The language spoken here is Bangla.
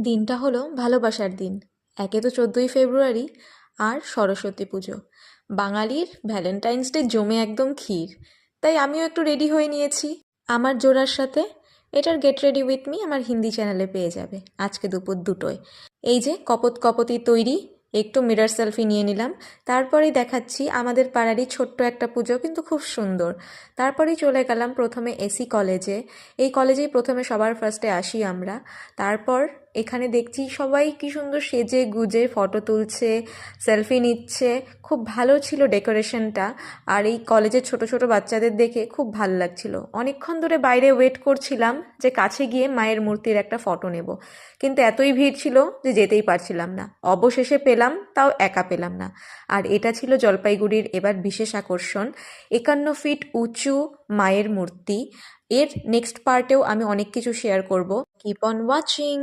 দিনটা হলো ভালোবাসার দিন। একে তো 14ই ফেব্রুয়ারি আর সরস্বতী পুজো। বাঙালির ভ্যালেন্টাইন্স ডে জমে একদম ক্ষীর। তাই আমিও একটু রেডি হয়ে নিয়েছি আমার জোড়ার সাথে। এটার গেট রেডি উইথ মি আমার হিন্দি চ্যানেলে পেয়ে যাবে আজকে দুপুর 2টোয়। এই যে কপত কপতি তৈরি, একটু মিরর সেলফি নিয়ে নিলাম। তারপরেই দেখাচ্ছি আমাদের পাড়ারই ছোট্ট একটা পুজো, কিন্তু খুব সুন্দর। তারপরেই চলে গেলাম প্রথমে এসি কলেজে। এই কলেজেই প্রথমে সবার ফার্স্টে আসি আমরা। তারপর এখানে দেখছি সবাই কি সুন্দর সেজে গুজে ফটো তুলছে, সেলফি নিচ্ছে। খুব ভালো ছিল ডেকোরেশনটা। আর এই কলেজের ছোট ছোট বাচ্চাদের দেখে খুব ভালো লাগছিল। অনেকক্ষণ ধরে বাইরে ওয়েট করছিলাম যে কাছে গিয়ে মায়ের মূর্তির একটা ফটো নেব, কিন্তু এতই ভিড় ছিল যে যেতেই পারছিলাম না। অবশেষে পেলাম, তাও একা পেলাম না। আর এটা ছিল জলপাইগুড়ির এবার বিশেষ আকর্ষণ, 51 ফিট উঁচু মায়ের মূর্তি। এর নেক্সট পার্টেও আমি অনেক কিছু শেয়ার করব। Keep on watching.